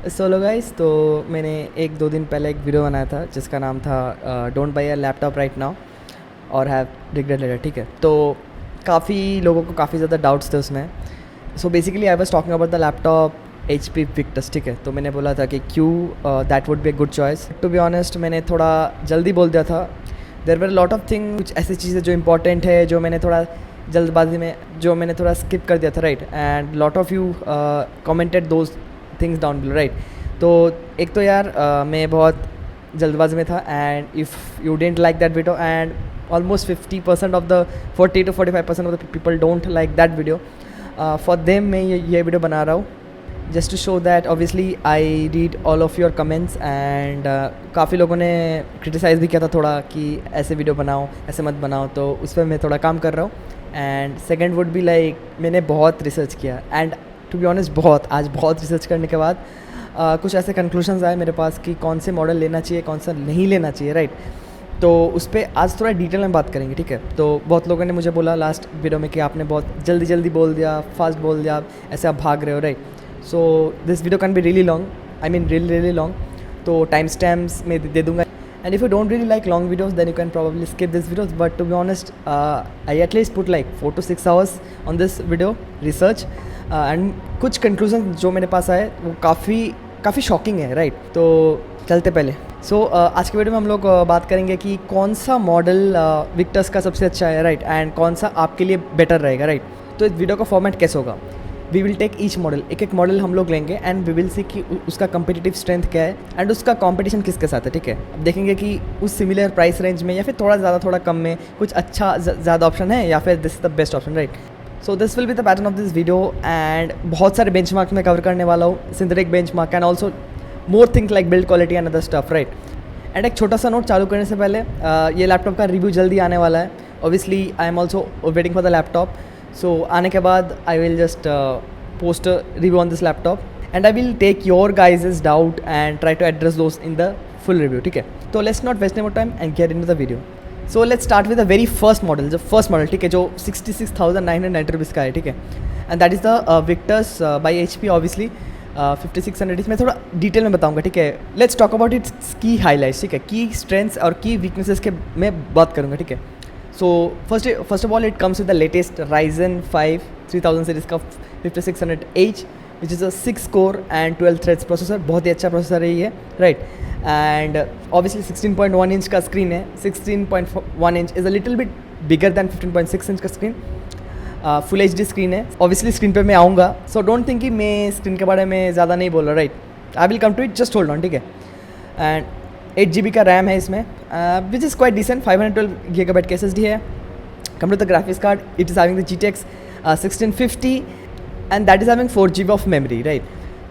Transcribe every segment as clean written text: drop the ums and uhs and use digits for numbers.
Solo guys, तो मैंने एक दो दिन पहले एक वीडियो बनाया था जिसका नाम था don't buy a laptop right now और हैव रिग्रेट लेटर। ठीक है, तो काफ़ी लोगों को काफ़ी ज़्यादा डाउट्स थे उसमें। So basically I was talking about the laptop HP Victus. ठीक है, तो मैंने बोला था कि क्यों that would be a good choice. To be honest, मैंने थोड़ा जल्दी बोल दिया था। There were lot of thing, कुछ ऐसी चीज़ें जो इंपॉर्टेंट है जो मैंने थोड़ा जल्दबाजी में जो मैंने थोड़ा स्किप कर दिया था, right. And lot of you commented those things down below, right. तो एक तो यार मैं बहुत जल्दबाजी में था and if you didn't like that video and almost 50% of the 40 to 45% of the people don't like that video. For them मैं ये वीडियो बना रहा हूँ just to show that obviously I read all of your comments and काफ़ी लोगों ने criticise भी किया था थोड़ा कि ऐसे वीडियो बनाओ, ऐसे मत बनाओ, तो उस पर मैं थोड़ा काम कर रहा हूँ। And second would be like, मैंने बहुत रिसर्च किया एंड टू बी ऑनेस्ट आज बहुत रिसर्च करने के बाद कुछ ऐसे कंक्लूजन्स आए मेरे पास कि कौन से मॉडल लेना चाहिए, कौन सा नहीं लेना चाहिए, राइट। तो उस पर आज थोड़ा डिटेल में बात करेंगे, ठीक है। तो बहुत लोगों ने मुझे बोला लास्ट वीडियो में कि आपने बहुत जल्दी बोल दिया, फास्ट बोल दिया, ऐसे आप भाग रहे हो, right. So this video can be really long, I mean really long, तो टाइम स्टैम्प्स में दे दूँगा। And if you don't really like long videos then you can probably skip this videos, but to be honest I at least put like 4 to 6 hours on this video research and कुछ conclusion जो मेरे पास आए वो काफ़ी shocking है, right. तो चलते पहले। आज के वीडियो में हम लोग बात करेंगे कि कौन सा मॉडल विक्टस का सबसे अच्छा है, राइट, एंड कौन सा आपके लिए बेटर रहेगा, राइट। तो इस वीडियो का फॉर्मेट कैसे होगा, we will take each model, एक मॉडल हम लोग लेंगे एंड वी विल सी कि उसका कम्पिटिटिव स्ट्रेंथ क्या है एंड उसका कंपटीशन किसके साथ है, ठीक है। अब देखेंगे कि उस सिमिलर प्राइस रेंज में या फिर थोड़ा ज़्यादा थोड़ा कम में कुछ अच्छा ज़्यादा ऑप्शन है या फिर this is the best option, right. So this will be the pattern of this video and बहुत सारे बेंचमार्क में कवर करने वाला हूँ, synthetic benchmark and also more things like build quality and other stuff, right. And एक छोटा सा note चालू करने से पहले, ये लैपटॉप का रिव्यू जल्दी आने वाला है। Obviously I am also waiting for the laptop, so आने के बाद I will just post a review on this laptop and I will take your guys doubt and try to address those in the full review, ठीक है। तो let's not waste more time and get into the video. So let's start with the very first model, जो first model, ठीक है, जो 66,990 rupees का है, ठीक है। And that is the Victus by HP, obviously 5600। मैं थोड़ा डिटेल में बताऊंगा, ठीक है। लेट्स टॉक अबाउट इट्स की हाईलाइट्स, ठीक है, की स्ट्रेंथ्स और की वीकनेसेस के मैं बात करूंगा, ठीक है। सो first of all it comes with the latest Ryzen 5 3000 series का 5600H which is a 6 core and 12 threads processor. बहुत ही अच्छा प्रोसेसर है ये, राइट। एंड ऑब्वियसली 16.1 इंच का स्क्रीन है। 16.1 inch is a little bit bigger than 15.6 inch का screen. Full HD screen है। ऑब्वियसली स्क्रीन पे मैं आऊँगा, सो डोंट थिंक कि मैं स्क्रीन के बारे में ज़्यादा नहीं बोल रहा, right. I will come to it, just hold on, ठीक है। एंड 8 GB का रैम है इसमें, which is quite decent. 512 GB का SSD है। Come to the graphics card, it is having the GTX 1650 and that is having 4 GB of memory, right.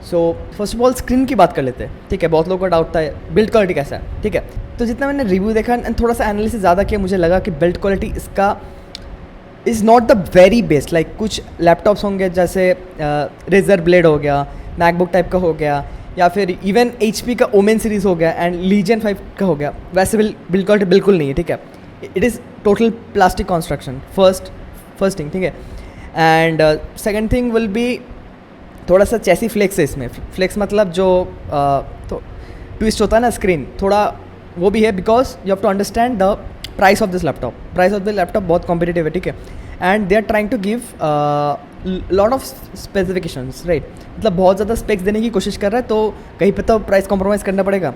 So first of all screen की बात कर लेते हैं, ठीक है। बहुत लोगों का डाउट था बिल्ड क्वालिटी कैसा है, ठीक है। तो जितना मैंने रिव्यू देखा एंड थोड़ा सा एनालिसिस ज़्यादा किया, मुझे लगा कि बिल्ड क्वालिटी इसका is not the very best. Like कुछ लैपटॉप्स होंगे जैसे रेजर ब्लेड हो गया, मैकबुक टाइप का हो गया, या फिर इवन HP का ओमेन सीरीज़ हो गया एंड लीजियन 5 का हो गया, वैसे बिल्ड क्वालिटी बिल्कुल नहीं है, ठीक है। It is total plastic construction, first thing, ठीक है। And second thing will be थोड़ा सा चैसी फ्लेक्स है इसमें। फ्लेक्स मतलब जो तो ट्विस्ट होता है ना स्क्रीन, थोड़ा वो भी है, because you have to understand the price of this laptop. Price of the laptop बहुत कॉम्पिटिटिव है, ठीक है। And they are trying to give lot of specifications, right. मतलब बहुत ज़्यादा स्पेक्स देने की कोशिश कर रहा है, तो कहीं पे तो प्राइस कॉम्प्रोमाइज़ करना पड़ेगा।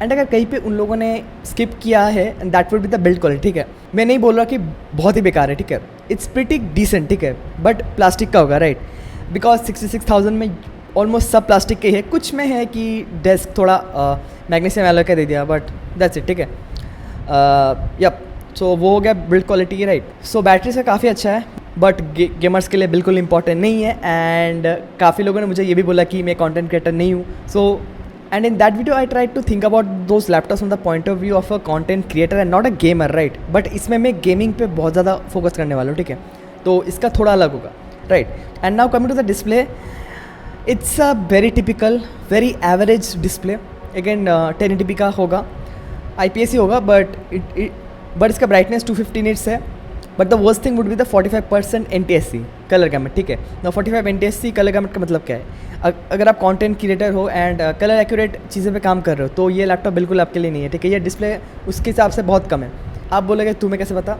एंड अगर कहीं पे उन लोगों ने स्किप किया है and that would be the build quality, ठीक है। मैं नहीं बोल रहा कि बहुत ही बेकार है, ठीक है। इट्स प्रीटी डिसेंट, ठीक है, बट प्लास्टिक का होगा, राइट। बिकॉज 66,000 में ऑलमोस्ट सब प्लास्टिक के है। कुछ में है कि डेस्क थोड़ा मैग्नीशियम एलॉय का दे दिया, बट दैट्स इट, ठीक है। यप, सो वो हो गया बिल्ड क्वालिटी, राइट। सो बैटरी से काफ़ी अच्छा है, बट गेमर्स के लिए बिल्कुल इंपॉर्टेंट नहीं है। एंड काफ़ी लोगों ने मुझे ये भी बोला कि मैं कंटेंट क्रिएटर नहीं हूँ। So and in that video I try to think about those laptops from the point of view of a content creator and not a gamer, right. But इसमें मैं गेमिंग पे बहुत ज़्यादा फोकस करने वाला हूँ, ठीक है। तो इसका थोड़ा अलग होगा, right. And now coming to the display, it's a very typical very average display. Again 1080p का होगा, IPS ही होगा, बट इसका ब्राइटनेस 250 निट्स है but the worst thing would be the 45% NTSC colour gamut, ठीक है ना। 45 NTSC कलर गैमेट का मतलब क्या है? अगर आप कंटेंट क्रिएटर हो एंड कलर एक्यूरेट चीज़ें पे काम कर रहे हो तो ये लैपटॉप बिल्कुल आपके लिए नहीं है, ठीक है। ये डिस्प्ले उसके हिसाब से बहुत कम है। आप बोलोगे तुम्हें कैसे पता?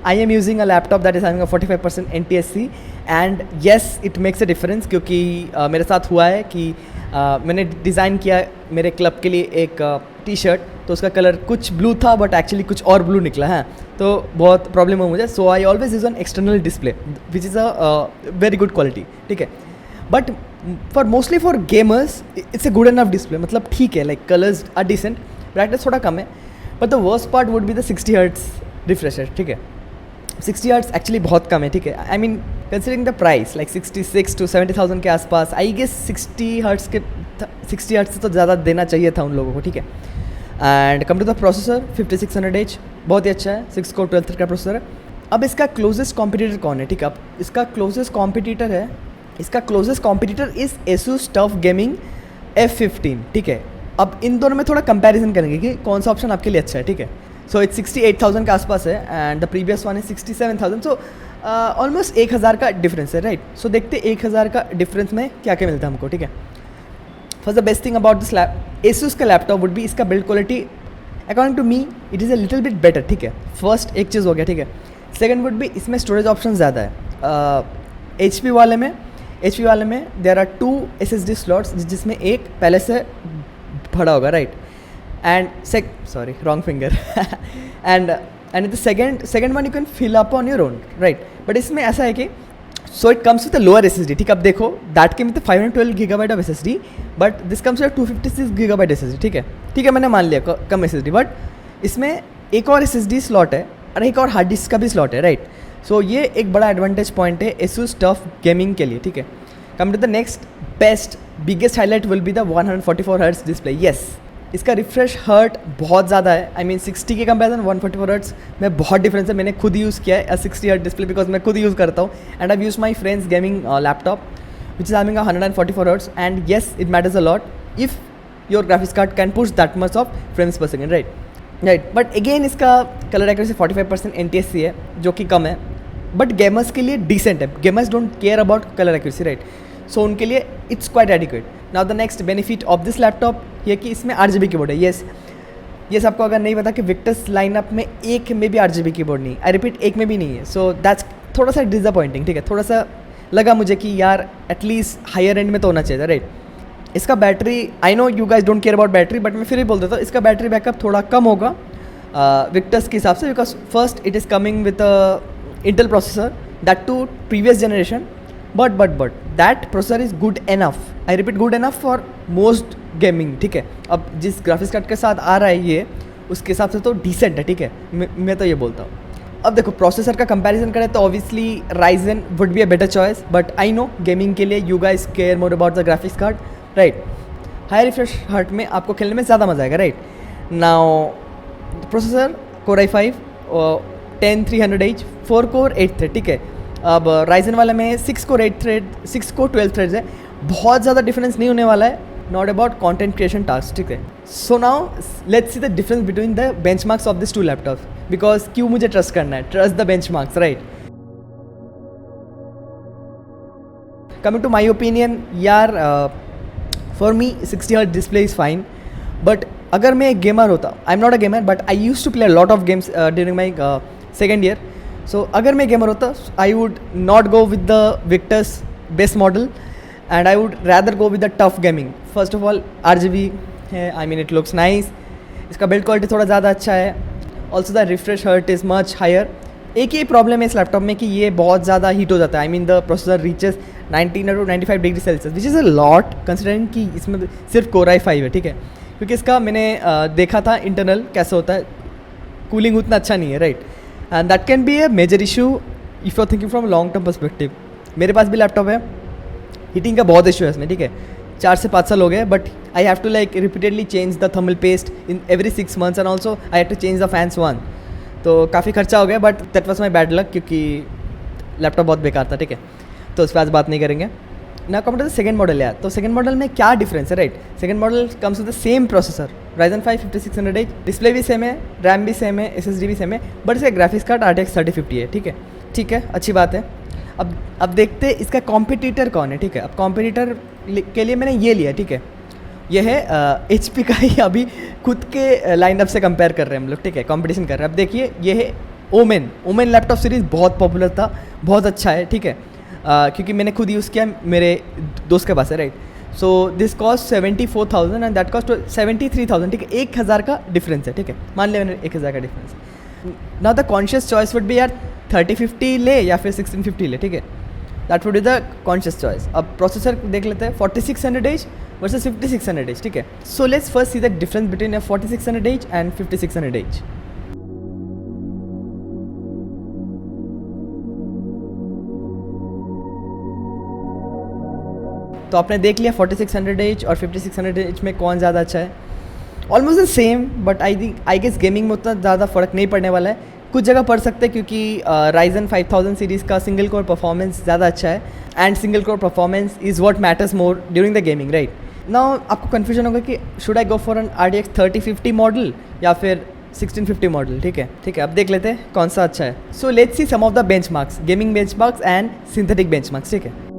I am using a laptop that is having a 45% NTSC and yes it makes a difference, क्योंकि मेरे साथ हुआ है कि मैंने डिज़ाइन किया मेरे क्लब के लिए एक टी शर्ट, तो उसका कलर कुछ ब्लू था बट एक्चुअली कुछ और ब्लू निकला है, तो बहुत प्रॉब्लम हुआ मुझे। So I always use on external display which is a very good quality, ठीक है। But for mostly for gamers it's a good enough display, मतलब ठीक है, like colours are decent, brightness थोड़ा कम है, but the worst part would be the 60 hertz refresher, ठीक है। 60 हर्ट्स एक्चुअली बहुत कम है, ठीक है। I mean considering the price like 66 to 70,000 के आसपास, आई गेस 60 हर्ट्स से तो ज़्यादा देना चाहिए था उन लोगों को, ठीक है। And come to the processor 5600H बहुत ही अच्छा है, 6 कोर 12 थ्रेड का प्रोसेसर है। अब इसका क्लोजेस्ट कॉम्पिटिटर कौन है, ठीक है। अब इसका closest competitor is ASUS TUF Gaming F15, ठीक है। अब इन दोनों में थोड़ा कंपैरिजन करेंगे कि कौन सा ऑप्शन आपके लिए अच्छा है, ठीक है। सो इट्स 68,000 के आसपास है and the previous one is 67,000, so almost 1,000 का डिफरेंस है, राइट। सो देखते 1,000 का डिफरेंस में क्या क्या मिलता है हमको, ठीक है। First the best thing about this ASUS का लैपटॉप वुड बी इसका build quality according to me it is a little bit better, ठीक है। फर्स्ट एक चीज़ हो गया, ठीक है। सेकंड वुड बी इसमें स्टोरेज ऑप्शन ज़्यादा है। HP वाले में देयर आर 2 SSD स्लॉट्स जिसमें एक पहले से भरा होगा, right. And sorry, wrong finger and the second one you can fill up on your own, right। But इसमें ऐसा है कि so it comes with a lower SSD, ठीक है। अब देखो that came with 512 GB of SSD but this comes with 256 GB SSD, ठीक है। मैंने मान लिया कम SSD, बट इसमें एक और SSD स्लॉट है और एक और हार्ड डिस्क का भी स्लॉट है, राइट। सो ये एक बड़ा एडवांटेज पॉइंट है ASUS TUF Gaming के लिए, ठीक है। Come to the next biggest highlight will be the 144 hertz display. Yes, इसका रिफ्रेश हर्ट बहुत ज़्यादा है। आई मीन 60 के कंपेरिजन 144 हर्ट्स में बहुत डिफरेंस है। मैंने खुद यूज़ किया है 60 हर्ट डिस्प्ले बिकॉज मैं खुद यूज़ करता हूँ and I use my friends gaming laptop which is having 144 hertz and yes it matters a lot if your graphics card can push that much of frames पर second, right. But again इसका colour accuracy 45% NTSC है जो कि कम है, but gamers के लिए decent है। Gamers don't care about colour accuracy, right. So उनके लिए it's quite adequate. Now the next benefit of this laptop ये कि इसमें RGB कीबोर्ड है। येस आपको अगर नहीं पता कि विक्टर्स लाइनअप में एक में भी RGB कीबोर्ड नहीं, आई रिपीट एक में भी नहीं है। सो दैट्स थोड़ा सा डिसअपॉइंटिंग, ठीक है। थोड़ा सा लगा मुझे कि यार एटलीस्ट हायर एंड में तो होना चाहिए, राइट। इसका battery, I know you guys don't care about battery, but मैं फिर भी बोल देता हूँ इसका बैटरी बैकअप थोड़ा कम होगा विक्टर्स के हिसाब से, because first it is coming with Intel processor that too previous generation, but that processor is good enough, I repeat good enough for most gaming, ठीक है। अब जिस ग्राफिक्स कार्ड के साथ आ रहा है ये उसके हिसाब से तो डिसेंट है, ठीक है। मैं तो ये बोलता हूँ। अब देखो प्रोसेसर का कंपैरिजन करें तो obviously Ryzen would be a better choice, but I know gaming के लिए you guys care more about the graphics card, right. High refresh hertz में आपको खेलने में ज़्यादा मजा आएगा, right. Now processor Core i5 10300H 4 core 8 thread, ठीक है। अब Ryzen वाले में 6 कोर 12 थ्रेड्स है, बहुत ज़्यादा डिफरेंस नहीं होने वाला है, not about content creation task, ठीक है। So now let's see the difference between the benchmarks of this two laptops, because क्यों मुझे ट्रस्ट करना है, trust the benchmarks, right. Coming to my opinion यार, for me 60 hertz display is fine, but अगर मैं एक गेमर होता, I am not a gamer but I use to play lot of games during my second year. सो अगर मैं gamer होता I would not go with the Victus best model and I would rather go with the TUF Gaming. First of all RGB है, I mean it looks nice, इसका build quality थोड़ा ज़्यादा अच्छा है, also the refresh hertz is much higher. एक ही problem है इस लैपटॉप में कि ये बहुत ज़्यादा हीट हो जाता है, I mean the processor reaches 19 to 95 degree Celsius which is a lot considering कि इसमें सिर्फ Core i5 है, ठीक है। क्योंकि इसका मैंने देखा था इंटरनल कैसे होता है, कूलिंग उतना अच्छा नहीं है, right. And that can be a major issue if you are thinking from long term perspective. मेरे पास भी लैपटॉप है, हीटिंग का बहुत इशू है इसमें, ठीक है। 4 से 5 साल हो गए, but I have to like repeatedly change the thermal paste in every 6 months and also I have to change the fans one, तो काफ़ी खर्चा हो गया, but that was my bad luck क्योंकि लैपटॉप बहुत बेकार था, ठीक है। तो उस पर आज बात नहीं करेंगे ना। Come to the second model यार, तो सेकंड मॉडल में क्या डिफरेंस है, right. Second model comes with the same processor, Ryzen 5 5600H, display भी सेम है, रैम भी सेम है, SSD भी सेम है, बट इसका ग्राफिक्स कार्ड RTX 3050 है, ठीक है, ठीक है, अच्छी बात है। अब देखते हैं इसका कॉम्पिटिटर कौन है, ठीक है। अब कॉम्पिटिटर के लिए मैंने ये लिया, ठीक है, ये है HP का ही अभी खुद के लाइनअप से कंपेयर कर रहे हैं हम लोग, ठीक है, कंपटीशन कर रहे हैं। अब देखिए ये है ओमेन लैपटॉप सीरीज़, बहुत पॉपुलर था, बहुत अच्छा है, ठीक है, क्योंकि मैंने खुद यूज़ किया, मेरे दोस्त के पास है, right. So this cost 74,000 and that cost 73,000, ठीक है, 1,000 का डिफरेंस है, ठीक है, मान लिया मैंने 1,000 का difference. Now the conscious choice would be यार 3050 ले या फिर 1650 ले, ठीक है, that would be the conscious choice. अब प्रोसेसर देख लेते हैं, 4600H वर्सेस 5600H, ठीक है। So let's first C the difference between 4600H and 5600H। तो आपने देख लिया 4600H और 5600H में कौन ज़्यादा अच्छा है। Almost the same, but I guess gaming में उतना ज़्यादा फ़र्क नहीं पड़ने वाला है। कुछ जगह पड़ सकते हैं क्योंकि Ryzen 5000 सीरीज़ का सिंगल कोर परफॉर्मेंस ज़्यादा अच्छा है, and single core performance is what matters more during the gaming, right. Now आपको कन्फ्यूजन होगा कि should I go for an RTX 3050 model या फिर 1650 मॉडल, ठीक है, ठीक है, अब देख लेते हैं कौन सा अच्छा है। So let's see some of the benchmarks, gaming benchmarks and synthetic benchmarks, ठीक है।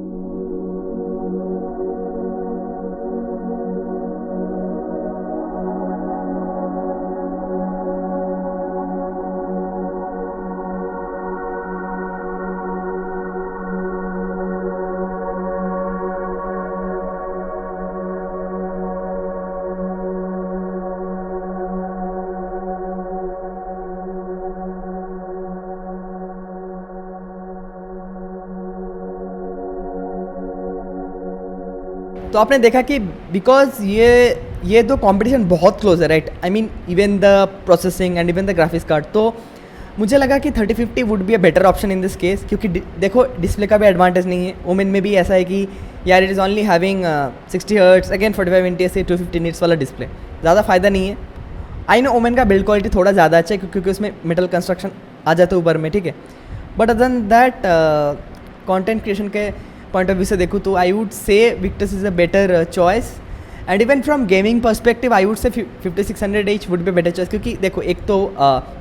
तो आपने देखा कि बिकॉज ये दो कंपटीशन बहुत क्लोज है, right. I mean even the processing and even the graphics card, तो मुझे लगा कि 3050 would be a better option in this case, क्योंकि देखो डिस्प्ले का भी एडवांटेज नहीं है। ओमेन में भी ऐसा है कि यार it is only having 60 hertz again 45 inch से 250 निट्स वाला डिस्प्ले, ज़्यादा फ़ायदा नहीं है। आई नो ओमेन का बिल्ड क्वालिटी थोड़ा ज़्यादा अच्छा है क्योंकि उसमें मेटल कंस्ट्रक्शन आ जाता है ऊपर में, ठीक है, but other than that content creation के पॉइंट ऑफ व्यू से देखूँ तो I would say Victus is a better choice, and even from gaming perspective I would say 5600H would be better choice, क्योंकि देखो एक तो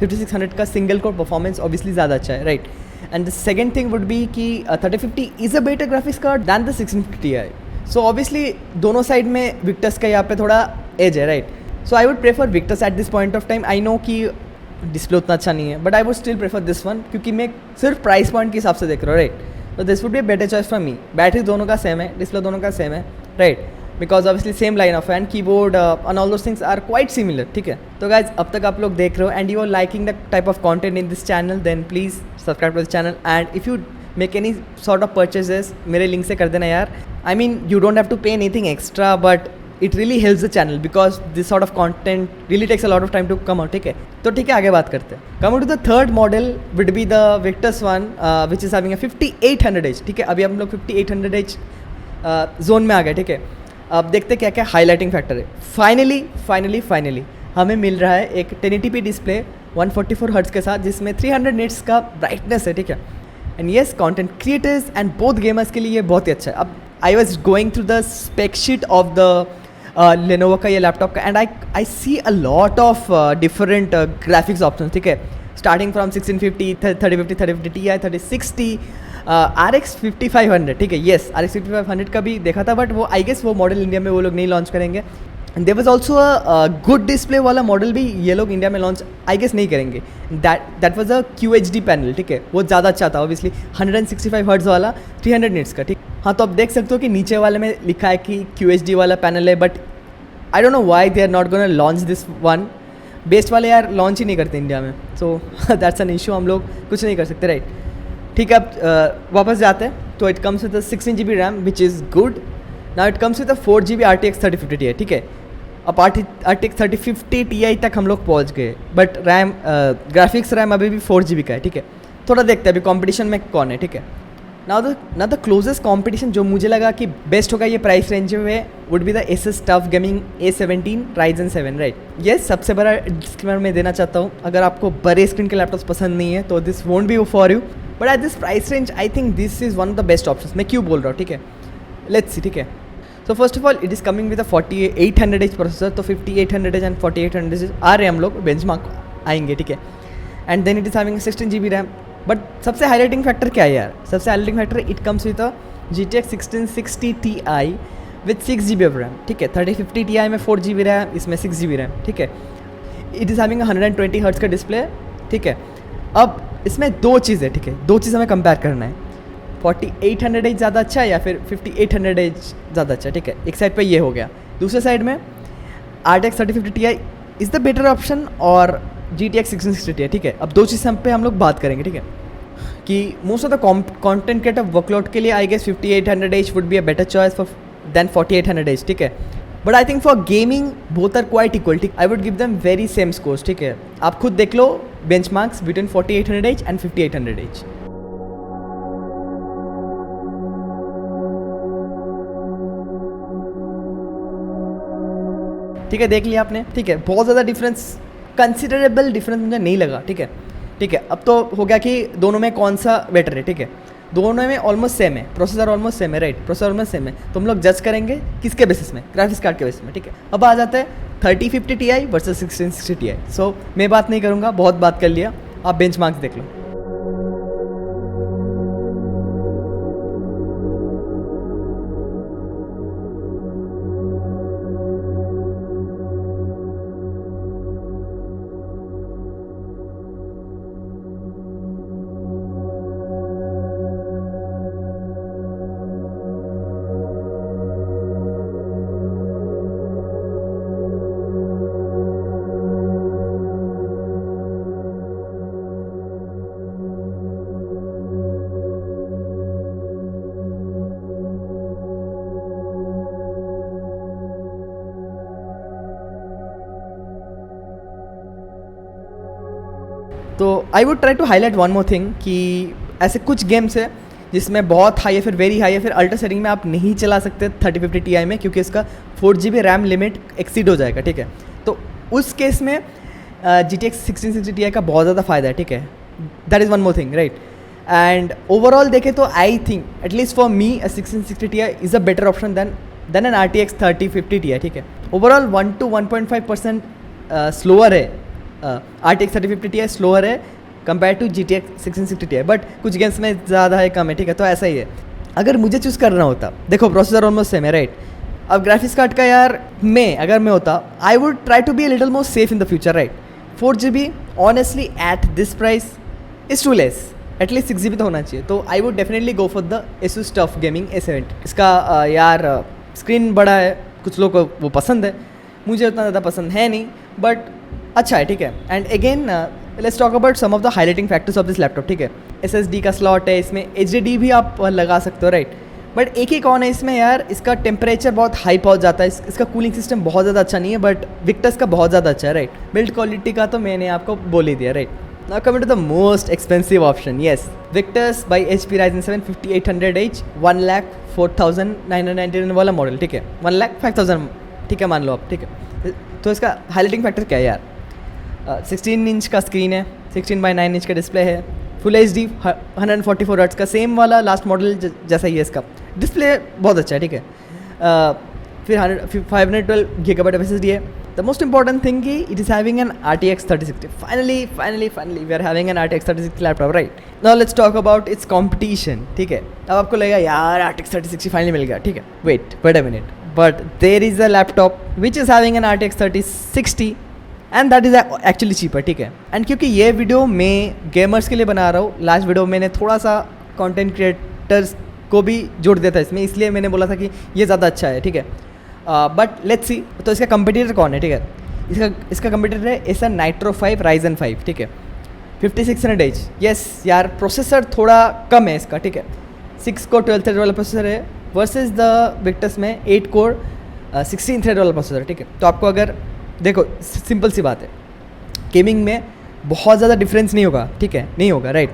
5600 का सिंगल कोर परफॉर्मेंस ऑब्वियसली ज़्यादा अच्छा है, right. And the second thing would be कि 3050 is a better graphics card than the 1650 है। सो ऑब्वियसली दोनों साइड में विक्टस का यहाँ पे थोड़ा एज है, right. So I would prefer Victus at this point of time. I know कि डिस्प्ले उतना अच्छा नहीं है, but I would still prefer this one, क्योंकि मैं सिर्फ प्राइस पॉइंट के हिसाब से देख रहा हूँ, राइट। तो this would be better choice for me. Battery दोनों का सेम है, डिस्प्ले दोनों का सेम है, right, because obviously same line of and keyboard and all those things are quite similar, ठीक है। तो गाइज अब तक आप लोग देख रहे हो and you are liking the type of content in this channel, then please subscribe to this channel, and if you make any sort of purchases मेरे लिंक से कर देना यार। I mean you don't have to pay anything extra, but it really helps the channel because this sort of content really takes a lot of time to come out, ठीक है। तो ठीक है, आगे बात करते हैं। Come to the third model would be the Victus one which is having a 5800H, ठीक है। अभी हम लोग 5800H जोन में आ गए, ठीक है। अब देखते क्या क्या हाईलाइटिंग फैक्टर है। फाइनली हमें मिल रहा है एक 1080p डिस्प्ले 144 हर्ट्ज के साथ, जिसमें 300 निट्स का ब्राइटनेस है, ठीक है। And yes, content creators and both gamers के लिए ये बहुत ही अच्छा है। अब I was going through the spec sheet of the Lenovo का ये लैपटॉप का, and I see a lot of different graphics option, ठीक है, स्टार्टिंग फ्रॉम 1650, 3050 Ti, 3060, RX 5500, ठीक है। येस, RX 5500 का भी देखा था, बट वो आई गेस वो मॉडल इंडिया में वो लोग नहीं लॉन्च करेंगे। And there was also a good display वाला मॉडल भी ये लोग इंडिया में लॉन्च आई गेस नहीं करेंगे। That was a QHD panel, ठीक है, वो ज़्यादा अच्छा था ऑब्वियसली, 165 हर्ट्ज वाला 300 निट्स का, ठीक। हाँ, तो आप देख सकते हो कि नीचे वाले में लिखा है कि QHD वाला पैनल है, but I don't know why they are not gonna launch this one. Best वाले यार लॉन्च ही नहीं करते इंडिया में, सो दैट्स एन इशू, हम लोग कुछ नहीं कर सकते, राइट। ठीक है, अब वापस जाते हैं। तो it comes with 16 GB RAM which is good. Now it comes with 4 GB RTX 3050 Ti, ठीक है। अब RTX 3050 Ti तक हम लोग पहुँच गए, बट रैम ग्राफिक्स रैम अभी भी 4 GB का है, ठीक है। थोड़ा देखते हैं अभी कॉम्पिटिशन में कौन है, ठीक है। नाउ द क्लोजेस्ट कॉम्पिटिशन जो मुझे लगा कि बेस्ट होगा ये प्राइस रेंज में would be the Asus TUF Gaming A17 Ryzen 7, right. ये सबसे बड़ा डिस्क्लेमर मैं देना चाहता हूँ, अगर आपको बड़े स्क्रीन के लैपटॉप्स पसंद नहीं है तो this won't be for you, but at this price range I think this is one of the best option. मैं क्यों बोल रहा हूँ, ठीक है, लेट्स सी, ठीक है। सो first of all it is coming with a 4800H processor, तो 5800H एंड 4800H आ रहे हैं हम लोग, बेंचमार्क आएंगे, ठीक है. And then it is having 16 GB RAM. But सबसे हाईलाइटिंग फैक्टर क्या है यार, सबसे highlighting factor it comes with a GTX 1660 Ti with 6 GB of RAM, ठीक है. 3050 Ti में 4 GB रैम, इसमें 6 GB रैम, ठीक है. इट इज़ हैविंग 120 हर्ट्ज़ का डिस्प्ले, ठीक है. अब इसमें दो चीज़ है, ठीक है, दो चीज़ हमें कंपेयर करना है. 4800H ज़्यादा अच्छा है या फिर 5800H ज़्यादा अच्छा है, ठीक है. एक साइड पे ये हो गया, दूसरे साइड में RTX 3050 Ti is the better option और GTX 1660 Ti, ठीक है. अब दो चीज़ पे हम लोग बात करेंगे, ठीक है, कि most of the content creator workload के लिए I guess 5800H would be a better choice for then 4800H, ठीक है. But I think for gaming both are quite equal, ठीक. I would give them very same scores, ठीक है. आप खुद देख लो benchmarks between 4800H and 5800H. ठीक है, देख लिया आपने, ठीक है. बहुत ज़्यादा डिफरेंस, कंसिडरेबल डिफरेंस मुझे नहीं लगा, ठीक है, ठीक है. अब तो हो गया कि दोनों में कौन सा बेटर है, ठीक है. दोनों में ऑलमोस्ट सेम है, प्रोसेसर ऑलमोस्ट सेम है, राइट, प्रोसेसर ऑलमोस्ट सेम है. तो हम लोग जज करेंगे किसके बेसिस में, ग्राफिक्स कार्ड के बेसिस में, ठीक है. अब आ जाता है 3050 Ti वर्सेस 1660 Ti. सो मैं बात नहीं करूँगा, बहुत बात कर लिया, आप बेंचमार्क्स देख लो. तो I would try to highlight one more thing कि ऐसे कुछ गेम्स है जिसमें बहुत हाई या फिर वेरी हाई या फिर अल्ट्रा सेटिंग में आप नहीं चला सकते 3050 Ti में, क्योंकि इसका 4 GB रैम लिमिट एक्सीड हो जाएगा, ठीक है. तो उस केस में GTX 1660 Ti का बहुत ज़्यादा फ़ायदा है, ठीक है. That is one more thing, right. And overall देखें तो I think at least for me 1660 Ti is a better option than an RTX 3050 Ti, ठीक है. ओवरऑल 1 to 1.5% स्लोअर है, RTX 3050 Ti स्लोअर है compare to GTX 1660 Ti, but कुछ games में ज़्यादा है, कम है, ठीक है. तो ऐसा ही है. अगर मुझे चूज़ करना होता, देखो प्रोसेसर ऑलमोस्ट सेम है, राइट. अब ग्राफिक्स कार्ड का यार अगर मैं होता, I would try to be a little more safe in the future, right. 4 GB honestly at this price is too less, at least 6 GB तो होना चाहिए. तो I would definitely go for the Asus TUF Gaming A70. इसका यार screen बड़ा है, कुछ लोग को वो पसंद है, मुझे उतना ज़्यादा पसंद है नहीं, बट अच्छा है, ठीक है. And again let's talk about some of the highlighting factors of this laptop, ठीक है. SSD का स्लॉट है, इसमें HDD भी आप लगा सकते हो, राइट. बट एक ही कौन है इसमें यार, इसका टेम्परेचर बहुत हाई पहुंच जाता है, इसका कूलिंग सिस्टम बहुत ज़्यादा अच्छा नहीं है, बट विक्टर्स का बहुत ज़्यादा अच्छा है, राइट. बिल्ड क्वालिटी का तो मैंने आपको बोल ही दिया, right. Now coming to the most expensive option, yes, Victus by HP Ryzen 7 5800H 1,04,999 वाला मॉडल, ठीक है. 1,05,000, ठीक है, मान लो आप, ठीक है. तो इसका हाईलाइटिंग फैक्टर क्या है यार, 16 इंच का स्क्रीन है, 16:9 इंच का डिस्प्ले है, फुल HD 144 हर्ट्ज़ का, सेम वाला लास्ट मॉडल जैसा ही है. इसका डिस्प्ले बहुत अच्छा है, ठीक है. फिर 512 GB of SSD है. द मोस्ट इंपॉर्टेंट थिंग कि it is having an RTX 3060. Finally we are having an RTX 3060 laptop, right. Now let's talk about its competition, ठीक है. अब आपको लगेगा यार RTX 3060 फाइनली मिल गया, ठीक है. Wait a minute, but there is a laptop which is having an RTX 3060 and that is actually cheaper, ठीक है. एंड क्योंकि ये वीडियो मैं गेमर्स के लिए बना रहा हूँ, लास्ट वीडियो मैंने थोड़ा सा कंटेंट क्रिएटर्स को भी जोड़ दिया था इसमें, इसलिए मैंने बोला था कि ये ज़्यादा अच्छा है, ठीक है. बट लेट्स सी, तो इसका कंपटीटर कौन है, ठीक है. इसका कंपटीटर है Acer Nitro 5 Ryzen 5, ठीक है. 5600H, यस यार, प्रोसेसर थोड़ा कम है इसका, ठीक है. 6 कोर 12 थ्रेड वाला प्रोसेसर है वर्सेस द विक्टर्स में 8 कोर 16 थ्रेड वाला प्रोसेसर, ठीक है. तो आपको अगर देखो, सिंपल सी बात है, गेमिंग में बहुत ज़्यादा डिफरेंस नहीं होगा, ठीक है, नहीं होगा, राइट.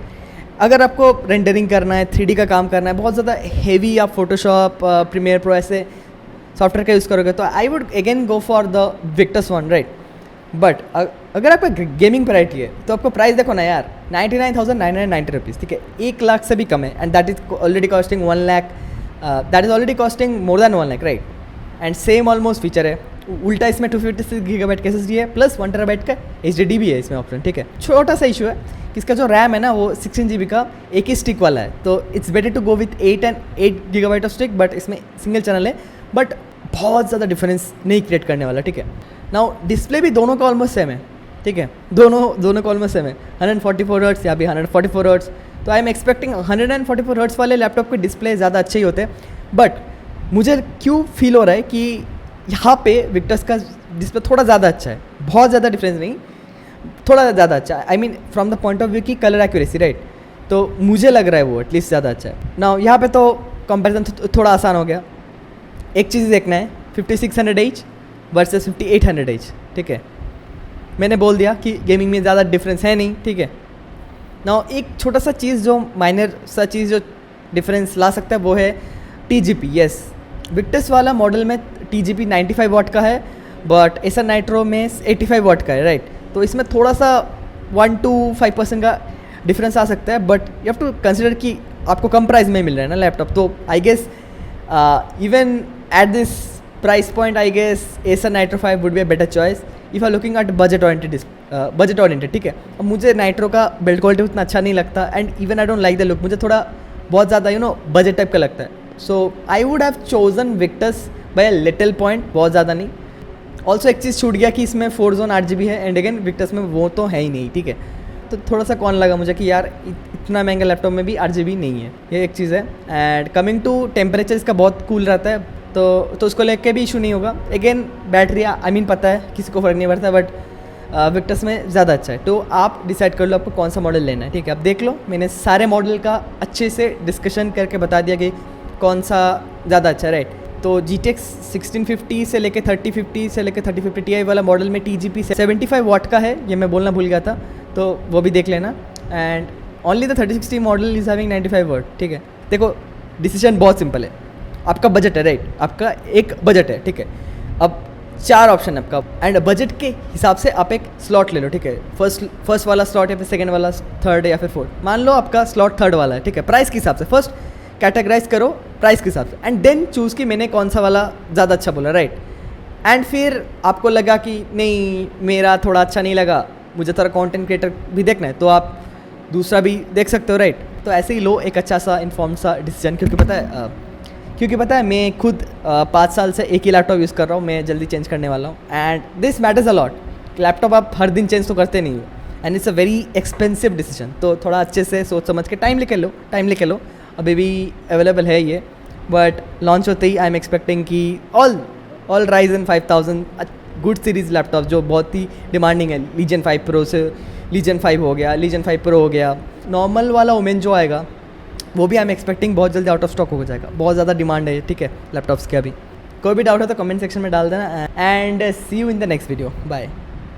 अगर आपको रेंडरिंग करना है, 3D का काम करना है, बहुत ज़्यादा हेवी आप फोटोशॉप, प्रीमियर प्रो ऐसे सॉफ्टवेयर का यूज़ करोगे, तो I would again go for the Victus one, right. But अगर आपका गेमिंग प्रायोरिटी है तो आपको प्राइस देखो ना यार, 99,990 रुपीज़, ठीक है. 1 लाख से भी कम है, and that is already costing 1 lakh, that is already costing more than 1 lakh, right. And same almost feature है। उल्टा इसमें 256 गीगाबाइट का SSD है प्लस 1 टेराबाइट का HDD भी है इसमें ऑप्शन, ठीक है। छोटा सा इशू है कि इसका जो रैम है ना वो 16 GB का एक ही स्टिक वाला है, तो it's better to go with 8 gigabyte of stick, but इसमें सिंगल चैनल है, बट बहुत ज़्यादा डिफरेंस नहीं क्रिएट करने वाला, ठीक है। नाउ डिस्प्ले भी दोनों का ऑलमोस्ट सेम है, ठीक है, दोनों का ऑलमोस्ट सेम है, 144 हर्ट्स या भी 144 हर्ट्स। तो आई एम एक्सपेक्टिंग 144 हर्ट्स वाले लैपटॉप के डिस्प्ले ज़्यादा अच्छे ही होते हैं, बट मुझे क्यों फील हो रहा है कि यहाँ पे विक्टर्स का डिस्प्ले थोड़ा ज़्यादा अच्छा है, बहुत ज़्यादा डिफरेंस नहीं, थोड़ा ज़्यादा अच्छा है। I mean from the point of view की कलर एक्यूरेसी, राइट, तो मुझे लग रहा है वो एटलीस्ट ज़्यादा अच्छा है ना। यहाँ पे तो कंपैरिजन थोड़ा आसान हो गया। एक चीज़ देखना है 5600H वर्सेस 5800H, ठीक है। मैंने बोल दिया कि गेमिंग में ज़्यादा डिफरेंस है नहीं, ठीक है ना। एक छोटा सा चीज़ जो माइनर सा चीज़ जो डिफरेंस ला सकता है वो है TGP। यस, विक्टर्स वाला मॉडल में TGP 95 वाट का है, बट एसर नाइट्रो में 85 वाट का है, राइट। तो इसमें थोड़ा सा 1 to 5% का डिफरेंस आ सकता है, but you have to consider कि आपको कम प्राइस में मिल रहा है ना लैपटॉप, तो I guess even at this price point I guess Acer Nitro 5 would be a better choice if are looking at budget oriented, ठीक है। अब मुझे नाइट्रो का बिल्ड क्वालिटी उतना अच्छा नहीं लगता, and even I don't like the look, मुझे थोड़ा बहुत ज़्यादा बजट टाइप का लगता है। So I would have chosen Victus by a little point, बहुत ज़्यादा नहीं। ऑल्सो एक चीज़ छूट गया कि इसमें 4 Zone 8GB है, एंड अगेन विक्टर्स में वो तो है ही नहीं, ठीक है। तो थोड़ा सा कौन लगा मुझे कि यार इतना महंगा लैपटॉप में भी 8GB नहीं है, ये एक चीज़ है। एंड कमिंग टू टेम्परेचर, इसका बहुत कूल रहता है, तो उसको लेके भी इशू नहीं होगा। अगेन बैटरी आई मीन पता है किसी को फ़र्क नहीं पड़ता, बट विक्टर्स में ज़्यादा अच्छा है। तो आप डिसाइड कर लो आपको कौन सा मॉडल लेना है, ठीक है। अब देख लो, मैंने सारे मॉडल का अच्छे से डिस्कशन करके बता दिया कि कौन सा ज़्यादा अच्छा है, राइट। तो GTX 1650 से लेके 3050 से लेके 3050 Ti वाला मॉडल में TGP 75 वाट का है, ये मैं बोलना भूल गया था, तो वो भी देख लेना। And only the 3060 model is having 95 वाट, ठीक है। देखो डिसीजन बहुत सिंपल है, आपका बजट है, राइट, आपका एक बजट है, ठीक है। अब 4 ऑप्शन है आपका, एंड बजट के हिसाब से आप एक स्लॉट ले लो, ठीक है। फर्स्ट वाला स्लॉट या फिर सेकंड वाला, थर्ड या फिर फोर्थ। मान लो आपका स्लॉट थर्ड वाला है, ठीक है। प्राइस के हिसाब से फर्स्ट कैटेगराइज करो प्राइस के हिसाब से, एंड देन चूज़ कि मैंने कौन सा वाला ज़्यादा अच्छा बोला, राइट। एंड फिर आपको लगा कि नहीं मेरा थोड़ा अच्छा नहीं लगा, मुझे थोड़ा कंटेंट क्रिएटर भी देखना है, तो आप दूसरा भी देख सकते हो, राइट। तो ऐसे ही लो एक अच्छा सा इन्फॉर्म सा डिसीजन, क्योंकि पता है मैं खुद 5 साल से एक ही लैपटॉप यूज़ कर रहा हूँ, मैं जल्दी चेंज करने वाला हूँ, and this matters a lot. Laptop आप हर दिन चेंज तो करते नहीं हो, and it's a very expensive decision, तो थोड़ा अच्छे से सोच समझ के टाइम लेके लो। अभी भी अवेलेबल है ये, बट लॉन्च होते ही आई एम एक्सपेक्टिंग कि all Ryzen 5000 good series laptop जो बहुत ही डिमांडिंग है, Legion 5 Pro से Legion 5 हो गया, Legion 5 Pro हो गया, नॉर्मल वाला ओमेन जो आएगा वो भी आई एम एक्सपेक्टिंग बहुत जल्दी आउट ऑफ स्टॉक हो जाएगा, बहुत ज़्यादा डिमांड है, ठीक है, लैपटॉप्स के अभी। कोई भी डाउट हो तो कमेंट सेक्शन में डाल देना, and see you in the next video, bye.